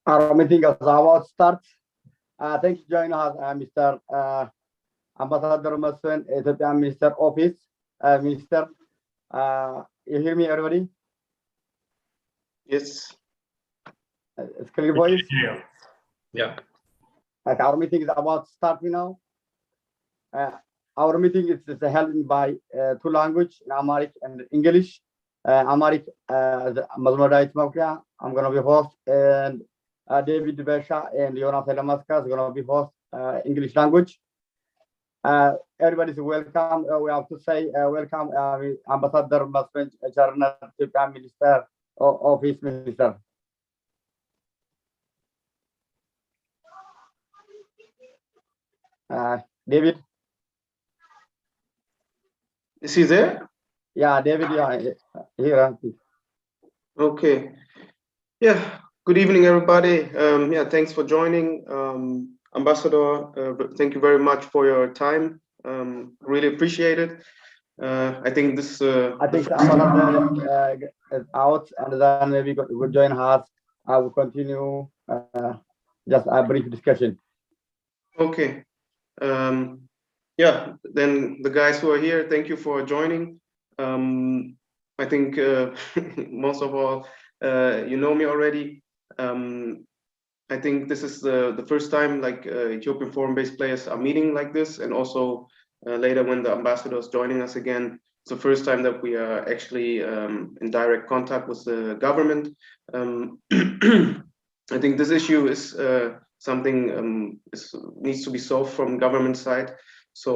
Our meeting is about to start. Thanks for joining us, Mr. Ambassador Maswen, Ethiopian Minister Office. Minister, you hear me, everybody? Yes. It's clear voice? Yeah. Our meeting is about to start now. Our meeting is held by two languages, Amharic and English. Amharic, I'm going to be host, and David Besha and Jonathan Lamaska is going to be host English language. Everybody is welcome. We have to say welcome, Ambassador Maswen, Ethiopian Minister Office Minister. David? Is he there? Yeah, David, yeah, here. Okay. Yeah. Good evening, everybody. Yeah, thanks for joining. Ambassador, thank you very much for your time. Really appreciate it. I think this. I think Ambassador is out, and then maybe we'll join us. I will continue just a brief discussion. Okay. Yeah, then the guys who are here, thank you for joining. I think most of all, you know me already. I think this is the first time like Ethiopian foreign-based players are meeting like this, and also later when the ambassador is joining us again, it's the first time that we are actually in direct contact with the government. I think this issue is something needs to be solved from government side. So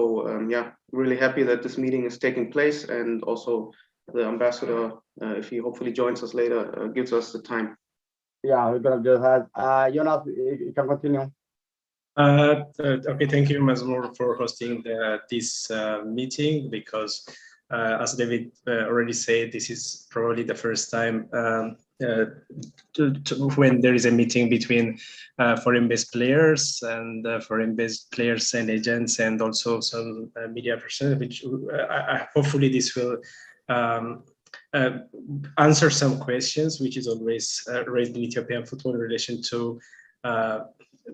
yeah, really happy that this meeting is taking place, and also the ambassador, if he hopefully joins us later, gives us the time. Yeah, we're gonna just have Jonas, you can continue. Okay, thank you, Mazmur, for hosting this meeting, because as David already said, this is probably the first time when there is a meeting between foreign-based players and foreign-based players and agents, and also some media personnel, which hopefully this will answer some questions, which is always raised in Ethiopian football in relation to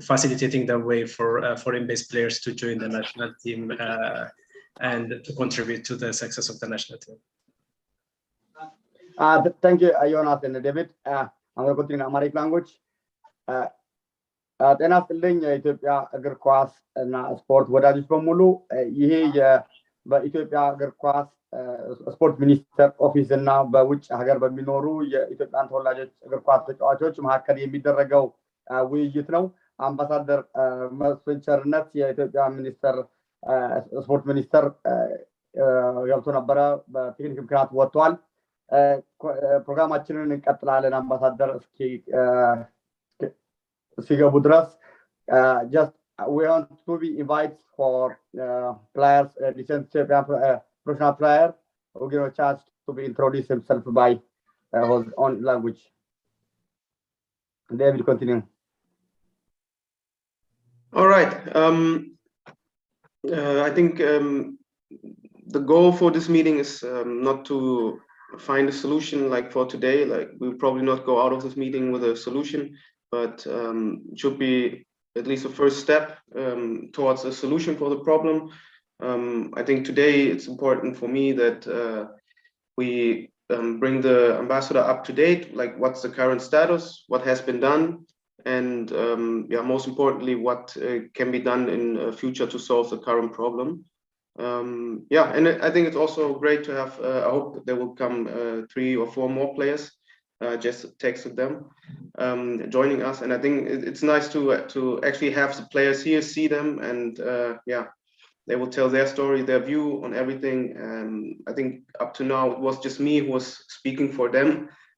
facilitating the way for foreign-based players to join the national team and to contribute to the success of the national team. Thank you, Jonas and David. I'm going to continue in Amharic language. ጤና ይስጥልኝ የኢትዮጵያ እግር ኳስ እና ስፖርት ወዳጆች በሙሉ። ይሄ በኢትዮጵያ እግር ኳስ ስፖርት ሚኒስቴር ኦፊስ እና በውጭ ሀገር በሚኖሩ የኢትዮጵያን ተወላጆች እግር ኳስ ተጫዋቾች መካከል የሚደረገው ውይይት ነው። አምባሳደር መስፍን ቸርነት የኢትዮጵያ ሚኒስትር ስፖርት ሚኒስትር ገብቶ ነበረ፣ በቴክኒክ ምክንያት ወጥቷል። ፕሮግራማችንን እንቀጥላለን። አምባሳደር እስኪገቡ ድረስ just we want to be invited for players, recent professional player who give a chance to be introduce himself by his own language. David, continue. All right. I think the goal for this meeting is not to find a solution like for today. Like we'll probably not go out of this meeting with a solution, but it should be at least a first step towards a solution for the problem. I think today it's important for me that we bring the ambassador up to date, like what's the current status, what has been done, and yeah, most importantly, what can be done in future to solve the current problem. Yeah, and I think it's also great to have, I hope there will come 3 or 4 more players. Just texted them joining us, and I think it's nice to actually have the players here, see them, and yeah, they will tell their story, their view on everything. I think up to now it was just me who was speaking for them,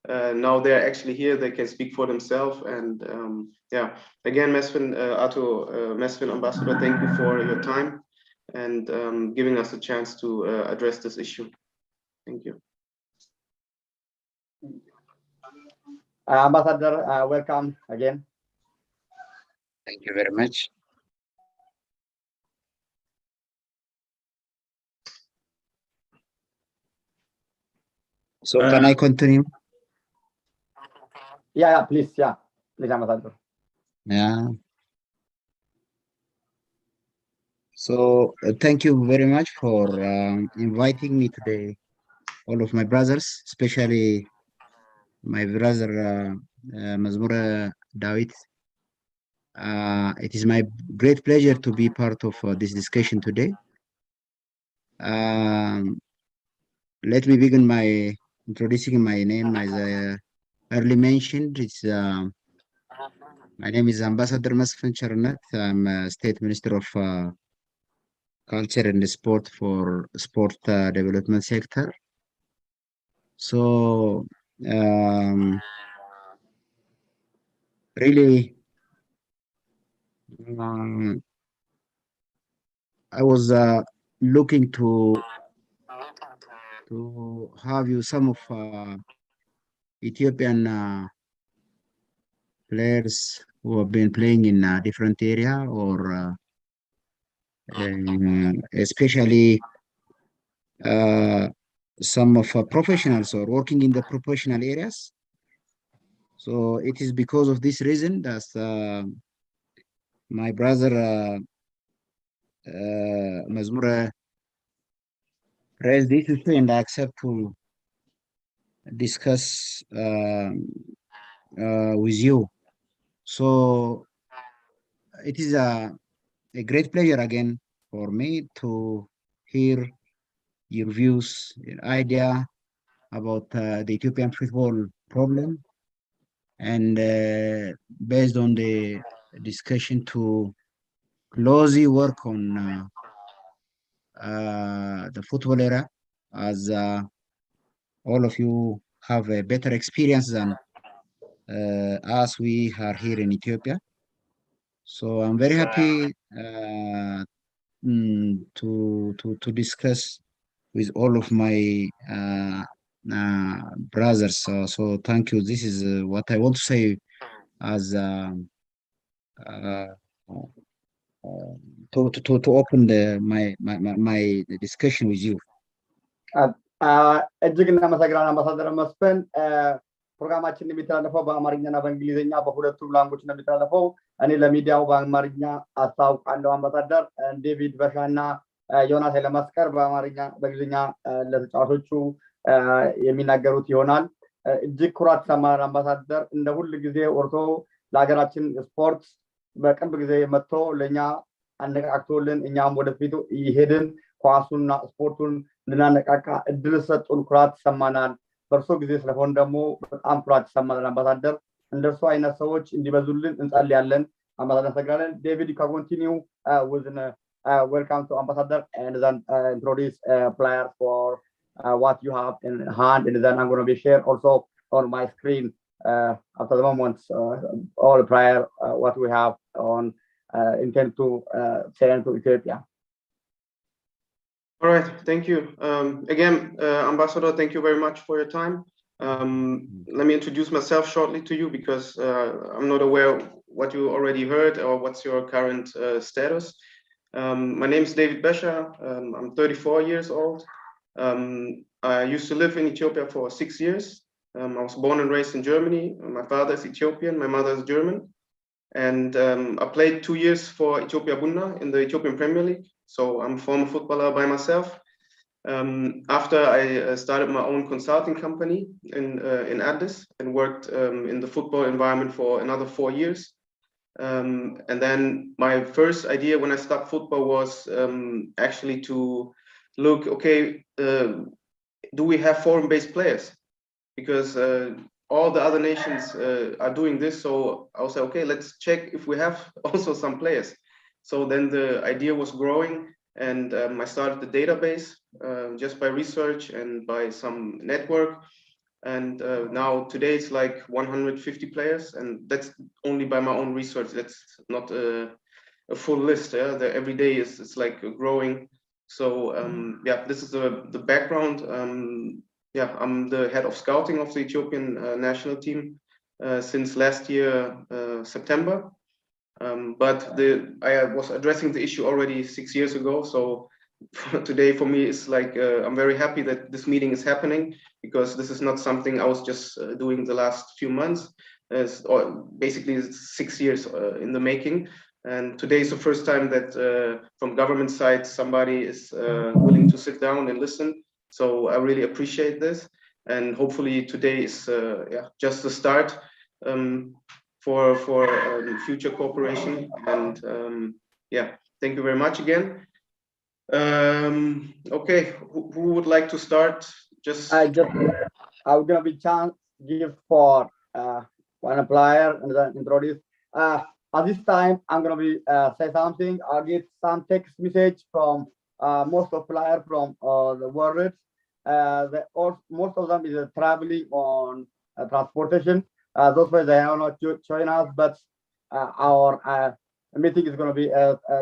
now they're actually here, they can speak for themselves. And yeah, again, Mesfin, Mesfin Ambassador, thank you for your time and giving us a chance to address this issue. Thank you. Ambassador, welcome again. Thank you very much. So can I continue? Yeah, please, Ambassador. Yeah. So thank you very much for inviting me today, all of my brothers, especially my brother Mazmura Dawit. It is my great pleasure to be part of this discussion today. Let me begin my introducing my name. As I early mentioned, my name is Ambassador Masfin Charnat. I'm State Minister of Culture and Sport for Sport Development Sector. So really, I was looking to have you some of Ethiopian players who have been playing in a different area, or especially some of professionals or working in the professional areas. So it is because of this reason that my brother Mazmura raised this issue, and I accept to discuss with you. So it is a great pleasure again for me to hear your views, your idea about the Ethiopian football problem, and based on the discussion to closely work on the football era, as all of you have a better experience than us. We are here in Ethiopia. So I'm very happy to discuss with all of my brothers. So thank you. This is what I want to say as to open my discussion with you. እጅግ እናመሰግናለን አምባሳደር መስፍን። ፕሮግራማችን የሚተላለፈው በአማርኛና በእንግሊዝኛ በሁለቱም ላንጉጅ ነው የሚተላለፈው። እኔ ለሚዲያው በአማርኛ አስታውቃለሁ። አምባሳደር ዴቪድ በሻና ዮናስ ኃይለመስቀል በአማርኛ በእንግሊዝኛ ለተጫዋቾቹ የሚናገሩት ይሆናል። እጅግ ኩራት ይሰማናል አምባሳደር። እንደ ሁል ጊዜ ወርቶ ለሀገራችን ስፖርት በቅርብ ጊዜ መጥቶ ለኛ አነቃቅቶልን እኛም ወደፊቱ ይሄድን ኳሱና ስፖርቱን እንድናነቃቃ እድል ሰጡን። ኩራት ይሰማናል። በእርሶ ጊዜ ስለሆነ ደግሞ በጣም ኩራት ይሰማናል አምባሳደር። እንደርሶ አይነት ሰዎች እንዲበዙልን እንጸልያለን። አምባሳደር ሰግራለን። ዴቪድ you can continue with welcome to ambassador and then introduce players for what you have in hand, and then I'm going to be share also on my screen after the moment all the prior what we have on intend to send to Ethiopia. All right, thank you. Again, Ambassador, thank you very much for your time. Let me introduce myself shortly to you because I'm not aware what you already heard or what's your current status. My name is David Besha. I'm 34 years old. I used to live in Ethiopia for 6 years. I was born and raised in Germany. My father is Ethiopian, my mother is German. And I played 2 years for Ethiopia Bunna in the Ethiopian Premier League. So I'm a former footballer by myself. After I started my own consulting company in Addis and worked in the football environment for another 4 years. And then my first idea when I started football was actually to look, okay, do we have foreign-based players? Because all the other nations are doing this. So I was like, okay, let's check if we have also some players. So then the idea was growing, and I started the database just by research and by some network. And now today it's like 150 players, and that's only by my own research. That's not a full list. Yeah, every day it's like growing. So yeah, this is the background. Yeah, I'm the head of scouting of the Ethiopian national team since last year September. But I was addressing the issue already 6 years ago. So today for me it's like I'm very happy that this meeting is happening, because this is not something I was just doing the last few months. Or basically it's 6 years in the making. And today is the first time that from government side somebody is willing to sit down and listen. So I really appreciate this. And hopefully today is yeah, just the start for future cooperation. And yeah, thank you very much again. Okay, who would like to start? I'm gonna be chance give for one player and then introduce. At this time, I'm gonna be say something. I'll get some text message from most of player from the world. Most of them is traveling on transportation. Those way they are not join us, but our meeting is gonna be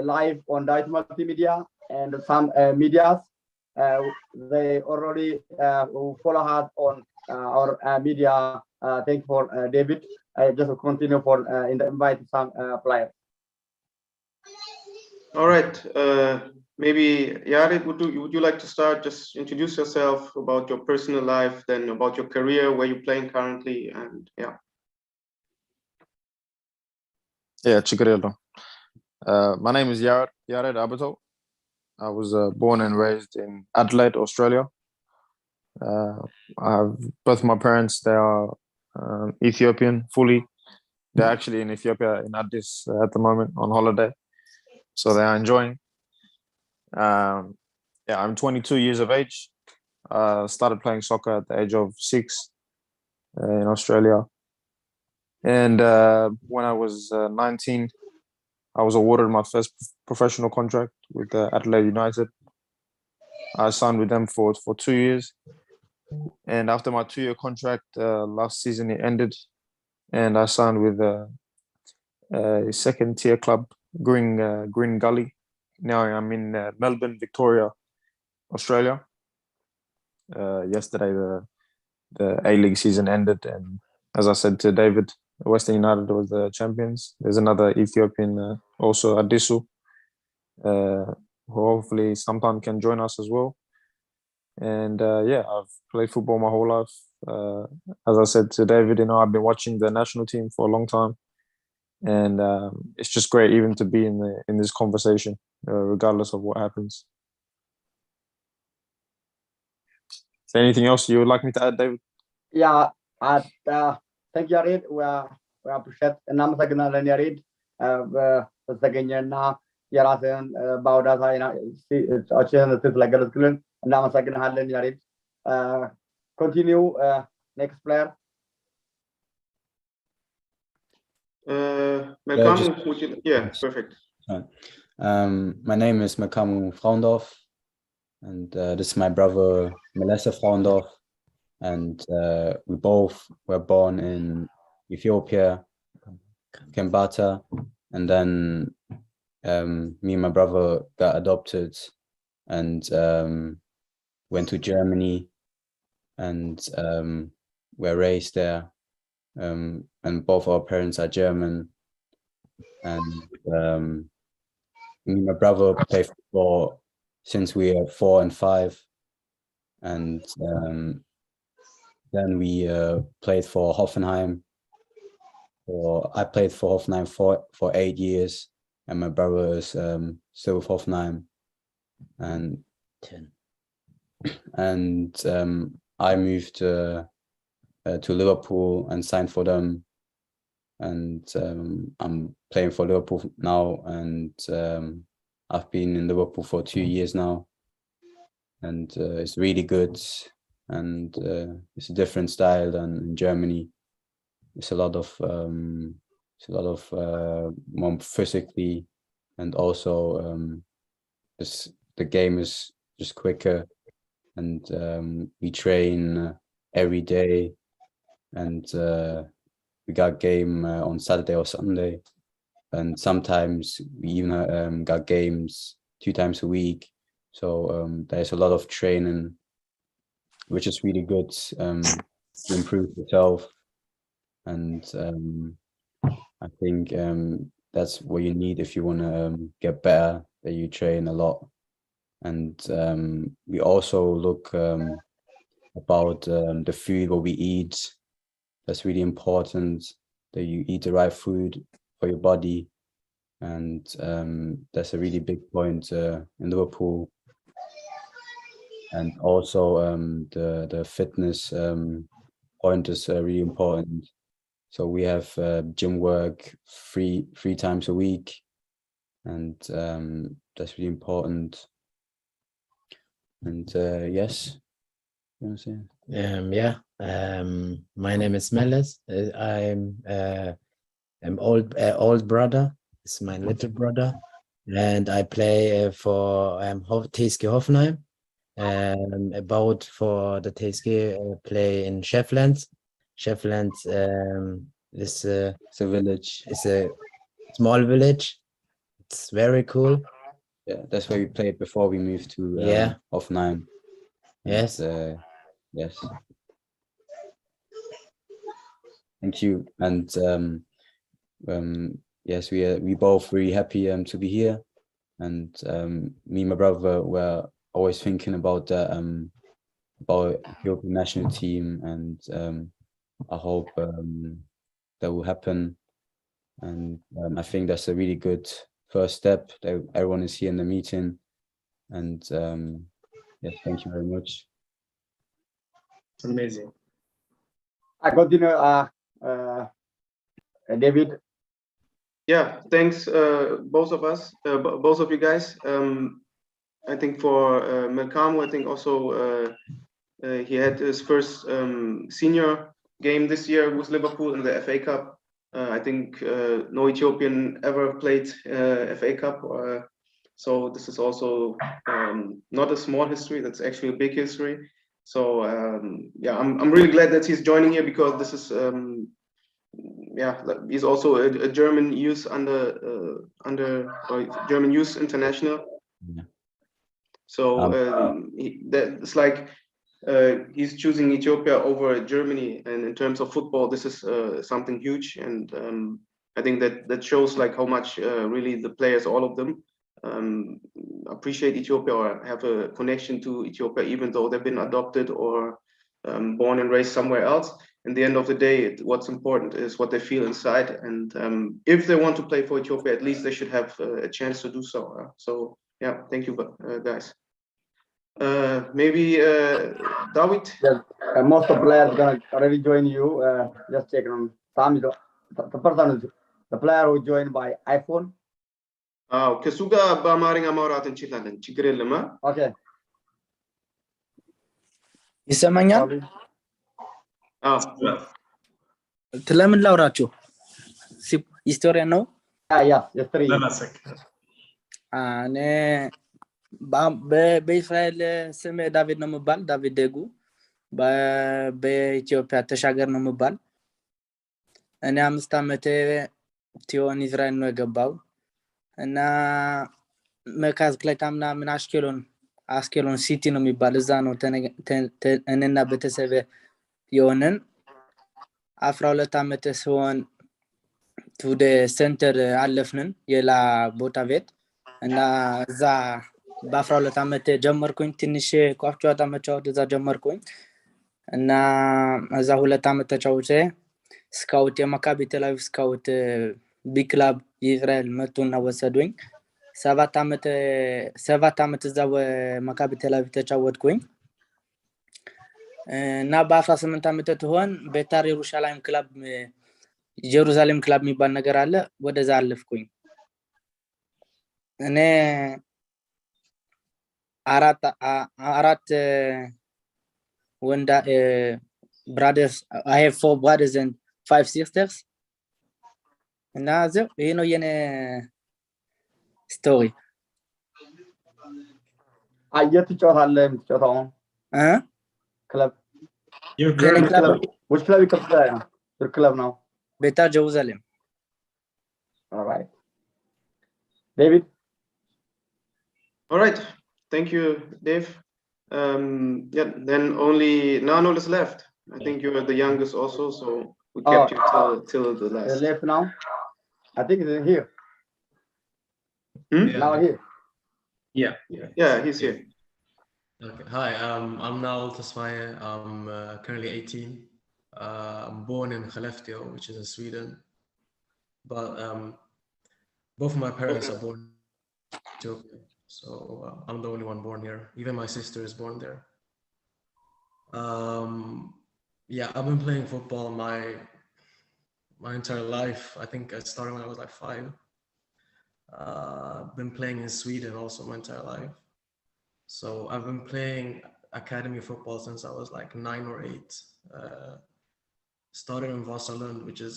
live on Dice Multimedia and some medias. They already follow us on our media. Thank you for David. I just continue for invite some players. All right. Maybe Yared, would you like to start? Just introduce yourself, about your personal life, then about your career, where you're playing currently, and yeah. Yeah, Chikariello. My name is Yared Abato. I was born and raised in Adelaide, Australia. I have both my parents. They are Ethiopian fully. They're actually in Ethiopia, in Addis at the moment on holiday, so they are enjoying. Yeah, I'm 22 years of age. Started playing soccer at the age of 6 in Australia, and when I was 19, I was awarded my first professional contract with Adelaide United. I signed with them for 2 years, and after my 2-year contract last season, it ended, and I signed with a second-tier club, Green Gully. Now I'm in Melbourne, Victoria, Australia. Yesterday, the A-League season ended, and as I said to David, Western United was the champions. There's another Ethiopian, also Adisu, who hopefully sometime can join us as well. And yeah, I've played football my whole life. As I said to David, I've been watching the national team for a long time, and it's just great even to be in this conversation, regardless of what happens. Is there anything else you would like me to add, David? Yeah, thank you, Yared. We appreciate እናመሰግናለን ያሬድ በተገኘና የራስህን ባውዳታ ችን ስለገለጽክልን እናመሰግናለን ያሬድ። Continue, next player. Makamu, yeah, perfect. My name is Makamu Frondo, and this is my brother Melissa Frondo, and we both were born in Ethiopia, Kembata, and then me and my brother got adopted and went to Germany, and were raised there, and both our parents are German, and me and my brother play football since we were 4 and 5, and then we played for Hoffenheim. I played for Hoffenheim for 8 years, and my brother is still with Hoffenheim, and 10. And I moved to Liverpool and signed for them, and I'm playing for Liverpool now, and I've been in Liverpool for 2 years now, and it's really good, and it's a different style than in Germany. It's a lot of more physically, and also the game is just quicker, and we train every day, and we got game on Saturday or Sunday, and sometimes we even got games 2 times a week. So there's a lot of training, which is really good to improve yourself. And I think that's what you need if you want to get better, that you train a lot. And we also look about the food, what we eat. That's really important, that you eat the right food for your body. And that's a really big point in Liverpool. And also the fitness point is really important. So we have gym work three times a week, and that's really important. And yes, you want to say? Yeah. My name is Meles. I'm old brother. It's my little brother, and I play for TSG Hoffenheim. About for the TSG play in Sheffield. Sheffield is It's a village. It's a small village. It's very cool. Yeah, that's where we played before we moved to Hoffenheim. Yes. Yes. Thank you. And yes, we both really happy to be here. And me and my brother were always thinking about the about Ethiopian national team, and I hope that will happen. And I think that's a really good first step, that everyone is here in the meeting. And yes, thank you very much. It's amazing. I continue, David. Yeah, thanks, both of us, both of you guys. I think for Melkamo, I think also he had his first senior game this year with Liverpool in the FA Cup. I think no Ethiopian ever played FA Cup, so this is also not a small history. That's actually a big history. So yeah, I'm really glad that he's joining here, because this is yeah, he's also a German youth under German youth international. Yeah. So it's like he's choosing Ethiopia over Germany, and in terms of football, this is something huge. And I think that shows like how much really the players, all of them, appreciate Ethiopia or have a connection to Ethiopia, even though they've been adopted or born and raised somewhere else. In the end of the day, what's important is what they feel inside. And if they want to play for Ethiopia, at least they should have a chance to do so. So yeah, thank you, guys. Maybe David? Yes, most of players gonna already join you. Just check on Sam. The player who joined by iPhone. ከሱ ጋር በአማርኛ ማውራት እንችላለን፣ ችግር የለም። Okay. ይሰማኛል? ለምን ላውራችሁ? ሂስቶሪያን ነው? Yeah, yesterday. እኔ በእስራኤል ስም ዳዊት ነው የምባል፣ ዳዊት ደጉ። በኢትዮጵያ ተሻገር ነው የምባል። እኔ 5 ዓመት ቲዮን እስራኤል ነው የገባው እና መካዝ ክለታምና ምን አስኬሎን ሲቲ ነው የሚባል፣ እዛ ነው እኔና ቤተሰብ የሆነን። 12 ዓመት ሲሆን ቱደ ሴንተር አለፍንን የላ ቦታ ቤት እና እዛ በ12 ዓመት ጀመርኩኝ። ትንሽ ኳስ ጨዋታ መጫወት እዛ ጀመርኩኝ እና እዛ 2 ዓመት ተጫውቼ ስካውት የመካቢ ቴልአቪቭ ስካውት ቢክላብ የእስራኤል መጡና ወሰዱኝ። 7 ዓመት እዛ በመካቢ ቴልአቪቭ ተጫወትኩኝ እና በ18 ዓመት ተሆን ቤታር ኢየሩሳሌም ክለብ የሚባል ነገር አለ፣ ወደዛ አለፍኩኝ። እኔ አራት ወንዳ brothers. I have 4 brothers and 5 sisters. እና ዘው ይሄ ነው የኔ ስቶሪ። አየት ትጫወታለህ? የምትጫወተው ክለብ Your የኔ current ክለብ Which club you consider? Your club now. ቤታ ጀሩዛሌም። All right. David. All right. Thank you, Dave. Yeah, then only Nano is left. I think you are the youngest also, so we kept you till the The last. left now. I think it's here. Hmm? Yeah. Now here. Yeah, he's here. Okay. Hi, I'm Nal Tasmaye. I'm currently 18. I'm born in Skellefteå, which is in Sweden. But both of my parents are born in Ethiopia. So I'm the only one born here. Even my sister is born there. Yeah, I've been playing football my entire life. I think I started when I was like 5. I've been playing in Sweden also my entire life. So I've been playing academy football since I was like 9 or 8. Started in Vasalund, which is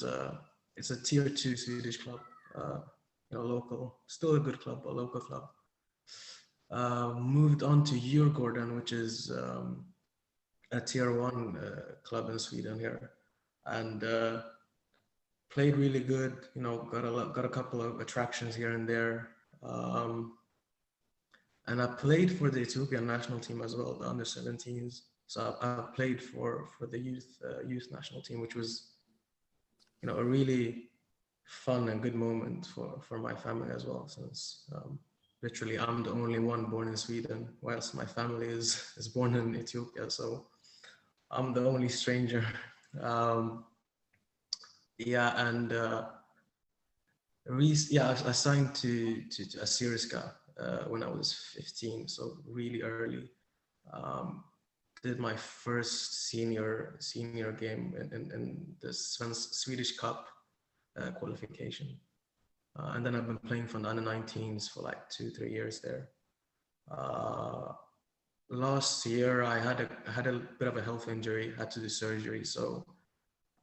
it's a tier 2 Swedish club, local, still a good club, a local club. Moved on to Djurgården, which is a tier 1 club in Sweden here, and played really good. Got a couple of attractions here and there. And I played for the Ethiopian national team as well, the under 17s. So I played for the youth national team, which was, a really fun and good moment for my family as well, since literally I'm the only one born in Sweden, whilst my family is born in Ethiopia. So I'm the only stranger. I signed to Assyriska when I was 15, so really early. Did my first senior game in the Swedish Cup qualification, and then I've been playing for the under-19s for like 2-3 years there. Last year I had a bit of a health injury, had to do surgery, so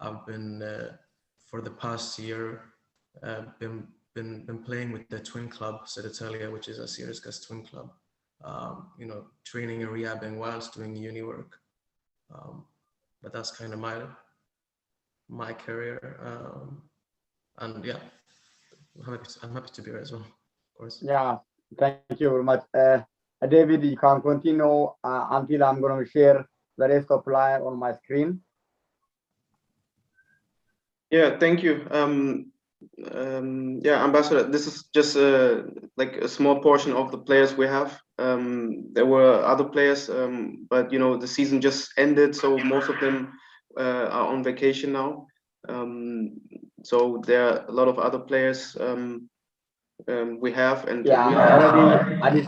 I've been for the past year been playing with the twin club Sedetalia, which is Assyriska's twin club. Training and rehabbing whilst doing uni work. But that's kind of my career. And yeah, I'm happy to be here as well, of course. Yeah, thank you very much. David, you can continue until I'm going to share the rest of player on my screen. Yeah, thank you. Ambassador, this is just like a small portion of the players we have. There were other players, but the season just ended, so most of them are on vacation now. So there are a lot of other players we have, and already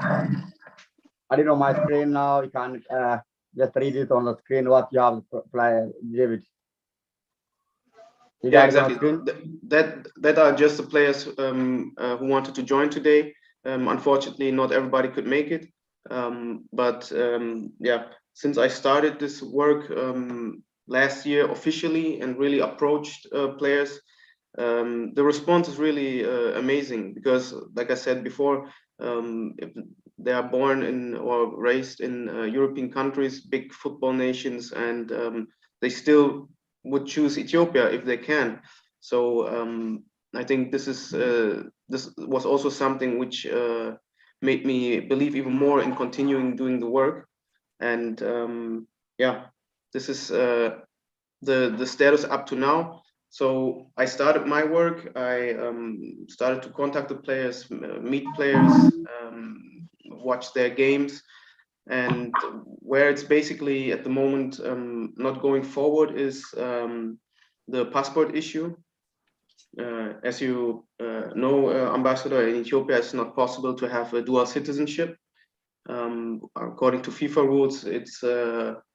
I did on my screen now. You can just read it on the screen what you have player, David. Yeah, exactly. That are just the players who wanted to join today. Unfortunately, not everybody could make it. But since I started this work last year officially and really approached players, the response is really amazing, because, like I said before, if they are born in or raised in European countries, big football nations, and they still would choose Ethiopia if they can. So I think this was also something which made me believe even more in continuing doing the work. And this is the status up to now. So I started my work. I started to contact the players, meet players, watch their games. And where it's basically at the moment not going forward is the passport issue. As you know, Ambassador, in Ethiopia, it's not possible to have a dual citizenship. According to FIFA rules,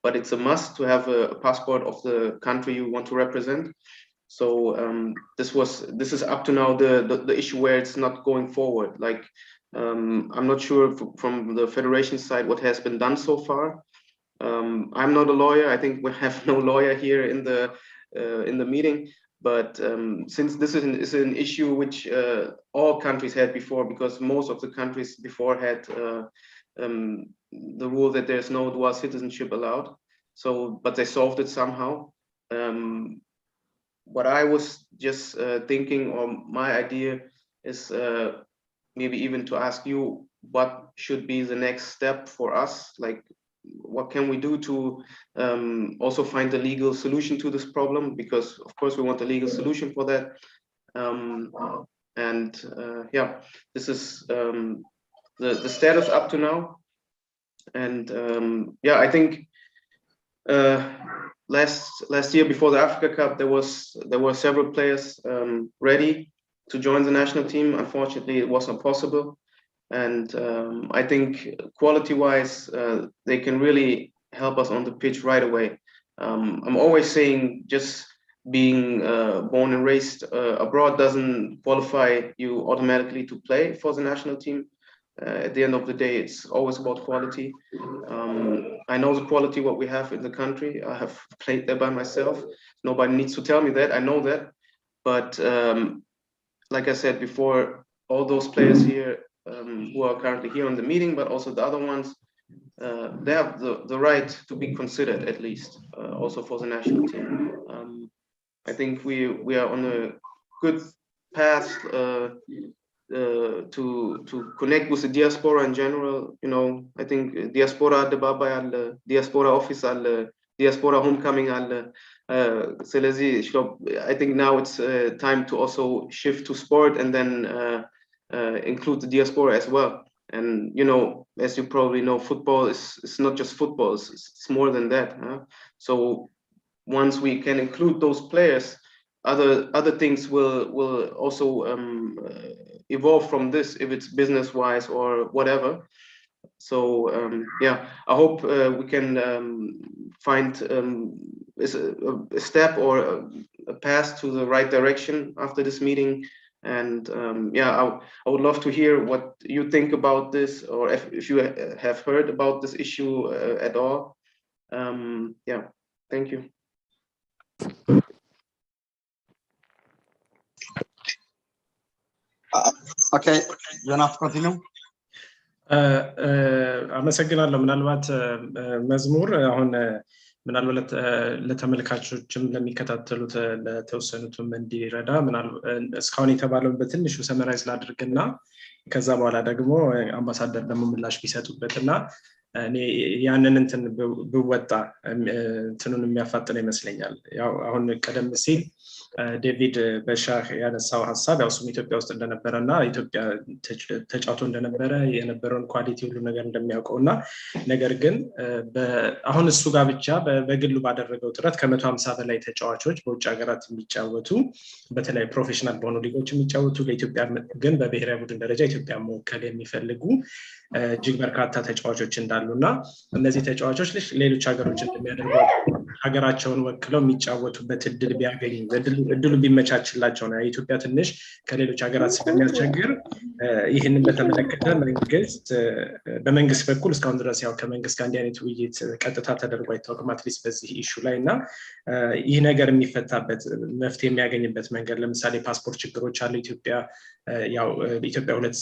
but it's a must to have a passport of the country you want to represent. So this is up to now the issue where it's not going forward. Like, I'm not sure from the federation side what has been done so far. I'm not a lawyer. I think we have no lawyer here in the meeting. But since this is an issue which all countries had before, because most of the countries before had the rule that there's no dual citizenship allowed. So, but they solved it somehow. What I was just thinking, or my idea is maybe even to ask you what should be the next step for us, like what can we do to also find a legal solution to this problem, because of course we want a legal solution for that. Yeah, this is the status up to now. And yeah, I think last year before the Africa Cup, there were several players ready to join the national team. Unfortunately, it wasn't possible. And I think quality-wise, they can really help us on the pitch right away. I'm always saying just being born and raised abroad doesn't qualify you automatically to play for the national team. At the end of the day, it's always about quality. I know the quality what we have in the country. I have played there by myself. Nobody needs to tell me that. I know that. But like I said before, all those players here who are currently here on the meeting, but also the other ones, they have the right to be considered, at least, also for the national team. I think we are on a good path to connect with the diaspora in general. You know, I think diaspora Debaba al diaspora office al diaspora homecoming al I think now it's time to also shift to sport and then include the diaspora as well. And you know, as you probably know, football is not just football, it's more than that, huh? So once we can include those players, other things will also evolve from this, if it's business wise or whatever. So yeah, I hope we can find a step or a path to the right direction after this meeting. And yeah, I would love to hear what you think about this, or if you have heard about this issue at all. Yeah, thank you. Okay, Jonas, continue. አመሰግናለሁ። ምናልባት መዝሙር አሁን ምናልባት ለተመልካቾችም ለሚከታተሉት ለተወሰኑትም እንዲረዳ እስካሁን የተባለውን በትንሹ ሰመራይዝ ላድርግና ከዛ በኋላ ደግሞ አምባሳደር ደግሞ ምላሽ ቢሰጡበትና እኔ ያንን እንትን ብወጣ እንትኑን የሚያፋጥነው ይመስለኛል። ያው አሁን ቀደም ሲል ዴቪድ በሻ ያነሳው ሐሳብ ያው እሱም ኢትዮጵያ ውስጥ እንደነበረና ኢትዮጵያ ተጫውቶ እንደነበረ የነበረውን ኳሊቲ ሁሉ ነገር እንደሚያውቀውና ነገር ግን አሁን እሱ ጋር ብቻ በግሉ ባደረገው ጥረት ከ150 በላይ ተጫዋቾች በውጭ ሀገራት የሚጫወቱ በተለይ ፕሮፌሽናል በሆኑ ሊጎች የሚጫወቱ ለኢትዮጵያ ግን በብሔራዊ ቡድን ደረጃ ኢትዮጵያ መወከል የሚፈልጉ እጅግ በርካታ ተጫዋቾች እንዳሉና እነዚህ ተጫዋቾች ሌሎች ሀገሮች እንደሚያደርጉ ሀገራቸውን ወክለው የሚጫወቱበት እድል ቢያገኙ እድሉ ቢመቻችላቸው ነው። ኢትዮጵያ ትንሽ ከሌሎች ሀገራት ስለሚያስቸግር ይህንን በተመለከተ በመንግስት በኩል እስካሁን ድረስ ያው ከመንግስት ጋር እንዲህ አይነት ውይይት ቀጥታ ተደርጎ አይታወቅም፣ አትሊስት በዚህ ኢሹ ላይ እና ይህ ነገር የሚፈታበት መፍትሄ የሚያገኝበት መንገድ ለምሳሌ ፓስፖርት ችግሮች አሉ። ያው ኢትዮጵያ ሁለት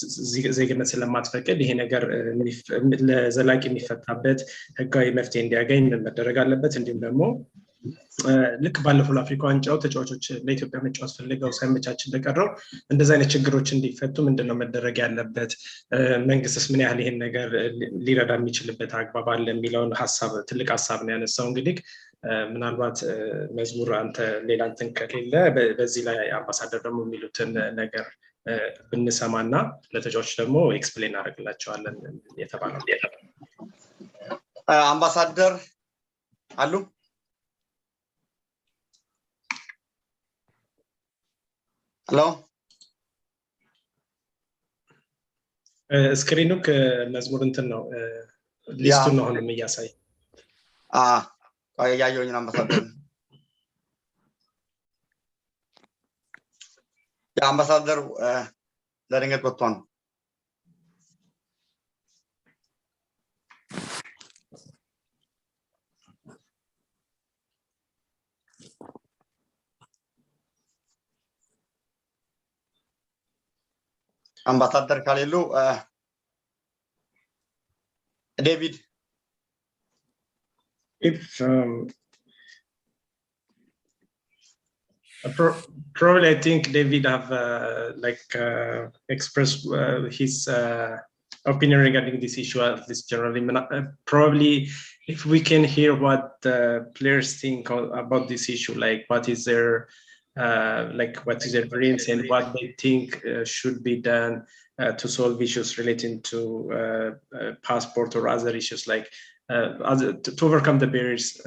ዜግነት ስለማትፈቅድ ይሄ ነገር ለዘላቂ የሚፈታበት ህጋዊ መፍትሄ እንዲያገኝ መደረግ አለበት። እንዲሁም ደግሞ ልክ ባለፈው አፍሪካ ዋንጫው ተጫዋቾች ለኢትዮጵያ መጫወት ፈልገው ሳይመቻች እንደቀረው እንደዛ አይነት ችግሮች እንዲፈቱ ምንድነው መደረግ ያለበት፣ መንግስትስ ምን ያህል ይሄን ነገር ሊረዳ የሚችልበት አግባብ አለ የሚለውን ሐሳብ ትልቅ ሐሳብ ነው ያነሳው። እንግዲህ ምናልባት መዝሙር አንተ ሌላ እንትን ከሌለ በዚህ ላይ አምባሳደር ደግሞ የሚሉትን ነገር ብንሰማና ለተጫዋቾች ደግሞ ኤክስፕሌን አደርግላቸዋለን የተባለው። አምባሳደር አሉ? ሄሎ፣ ስክሪኑ ከመዝሙር እንትን ነው ሊስቱን ነው አሁንም እያሳይ ያየሁኝ ነው አምባሳደር። የአምባሳደር ለድንገት ወጥቷል። አምባሳደር ካሌሉ ዴቪድ If probably, I think David have expressed his opinion regarding this issue, at least generally. Probably, if we can hear what the players think about this issue, like what is their what is their dreams and what they think should be done to solve issues relating to passport or other issues, like to overcome the barriers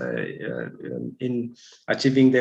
in achieving their